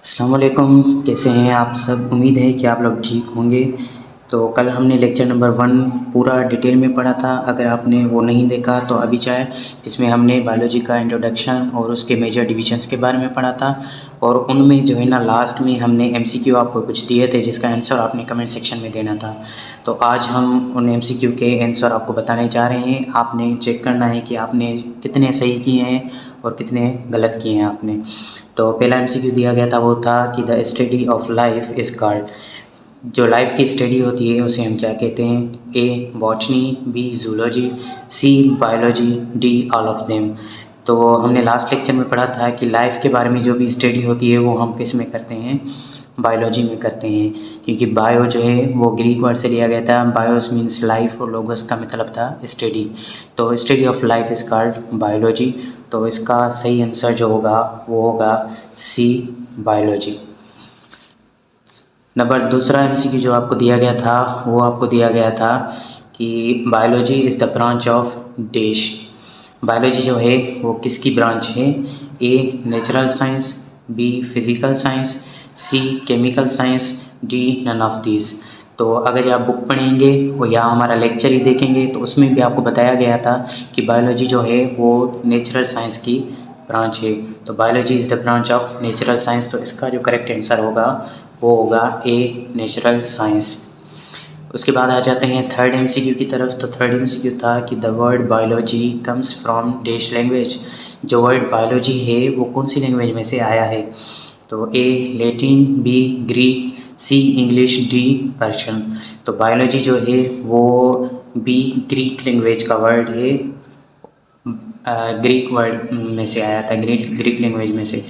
अस्सलाम वालेकुम, कैसे हैं आप सब। उम्मीद है कि आप लोग ठीक होंगे। तो कल हमने लेक्चर नंबर 1 पूरा डिटेल में पढ़ा था। अगर आपने वो नहीं देखा तो अभी चाहे, इसमें हमने बायोलॉजी का इंट्रोडक्शन और उसके मेजर डिविजन्स के बारे में पढ़ा था। और उनमें जो है ना, लास्ट में हमने एमसीक्यू आपको कुछ दिए थे जिसका आंसर आपने कमेंट सेक्शन में देना था। तो आज हम उन एमसीक्यू के आंसर आपको बताने जा रहे हैं। आपने चेक करना है कि आपने कितने सही किए हैं और कितने गलत किए हैं आपने। तो पहला एमसीक्यू दिया गया था, वो था कि the study of life is called. जो लाइफ की स्टडी होती है उसे हम क्या कहते हैं। A botany, B zoology, C biology, D all of them. तो हमने लास्ट लेक्चर में पढ़ा था कि लाइफ के बारे में जो भी स्टडी होती है वो हम किस में करते हैं, बायोलॉजी में करते हैं। क्योंकि बायो जो है वो ग्रीक वर्ड से लिया गया था। बायोस मीन्स लाइफ और लोगोस का मतलब था स्टडी। तो study of life is called biology. तो इसका सही आंसर जो होगा वो होगा सी बायोलॉजी। नंबर दूसरा एमसीक्यू जो आपको दिया गया था वो आपको दिया गया था कि biology is the branch of dash. Biology जो है वो किसकी ब्रांच है। A natural science, B physical science, C chemical science, D none of this. तो अगर आप बुक पढ़ेंगे और या हमारा लेक्चर ही देखेंगे तो उसमें भी आपको बताया गया था कि बायोलॉजी जो है वो नेचुरल साइंस की ब्रांच है। तो biology is the branch of natural science. तो इसका जो करेक्ट आंसर होगा वो होगा ए नेचुरल साइंस। उसके बाद आ जाते हैं थर्ड एमसीक्यू की तरफ। तो थर्ड एमसीक्यू था कि the word biology comes from dash language. जो वर्ड बायोलॉजी है वो कौन सी लैंग्वेज में से आया है। तो ए लैटिन, बी ग्रीक, सी इंग्लिश, डी पर्शियन। तो बायोलॉजी जो है वो बी ग्रीक लैंग्वेज का वर्ड है। ग्रीक वर्ड में से आया था, ग्रीक लैंग्वेज में से।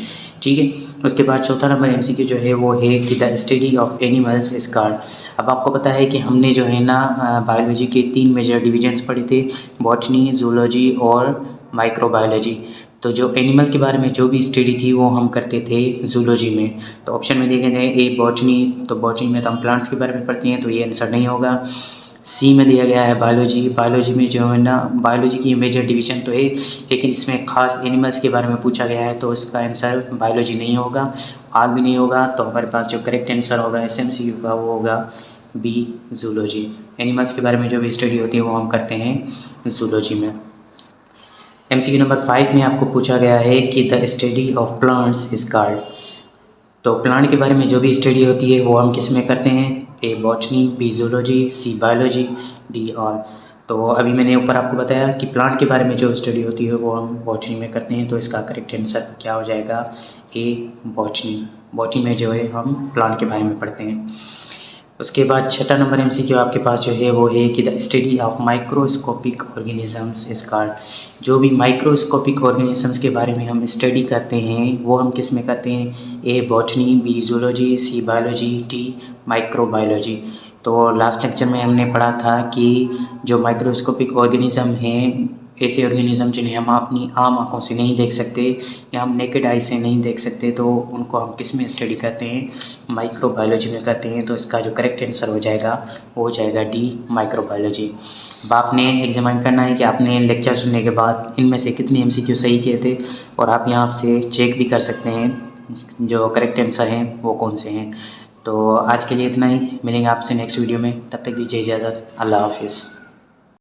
ठीक है। उसके बाद चौथा नंबर एमसीक्यू जो है वो है कि the study of animals is called. अब आपको पता है कि हमने जो है ना बायोलॉजी के 3 मेजर डिविजन्स पढ़े थे, बॉटनी, जूलॉजी और माइक्रोबायोलॉजी। तो जो एनिमल के बारे में जो भी स्टडी थी वो हम करते थे जूलॉजी में। तो ऑप्शन में दिए गए हैं ए बॉटनी। तो बॉटनी में तो हम प्लांट्स के बारे में पढ़ते हैं, तो ये आंसर नहीं होगा। सी में दिया गया है बायोलॉजी। बायोलॉजी में जो है ना, बायोलॉजी की मेजर डिवीजन तो है लेकिन इसमें खास एनिमल्स के बारे में पूछा गया है, तो इसका आंसर बायोलॉजी नहीं होगा, आग भी नहीं होगा। तो हमारे पास जो करेक्ट आंसर होगा एसएमसीक्यू का वो होगा बी जूलॉजी। एनिमल्स के बारे में जो भी स्टडी होती है वो हम करते हैं जूलॉजी में। एमसीक्यू नंबर 5 में आपको पूछा गया है कि the study of plants is called. तो प्लांट के बारे में जो भी स्टडी होती है वो हम किस में करते हैं। A botany, B zoology, C biology, D all. तो अभी मैंने ऊपर आपको बताया कि प्लांट के बारे में जो स्टडी होती है वो हम बॉटनी में करते हैं। तो इसका करेक्ट आंसर क्या हो जाएगा, ए बॉटनी। बॉटनी में जो है हम प्लांट के बारे में पढ़ते हैं। उसके बाद छठा नंबर एमसीक्यू आपके पास जो है वो है कि the study of microscopic organisms is called. जो भी माइक्रोस्कोपिक ऑर्गेनिजम्स के बारे में हम स्टडी करते हैं वो हम किस में करते हैं। A botany, B zoology, C biology, D microbiology. तो लास्ट लेक्चर में हमने पढ़ा था कि जो माइक्रोस्कोपिक ऑर्गेनिज़म हैं, ऐसे ऑर्गेनिज़म जिन्हें हम अपनी आम आँखों से नहीं देख सकते या हम नेकेड आई से नहीं देख सकते, तो उनको हम किस में स्टडी करते हैं, माइक्रोबायोलॉजी में करते हैं। तो इसका जो करेक्ट आंसर हो जाएगा वो हो जाएगा डी माइक्रोबायोलॉजी। अब आपने एग्जामिन करना है कि आपने लेक्चर सुनने के बाद इनमें से कितने एमसीक्यू सही किए थे, और आप यहाँ से चेक भी कर सकते हैं जो करेक्ट आंसर हैं वो कौन से हैं। तो आज के लिए इतना ही, मिलेंगे आपसे नेक्स्ट वीडियो में। तब तक दीजिए इजाज़त। अल्लाह हाफिज़।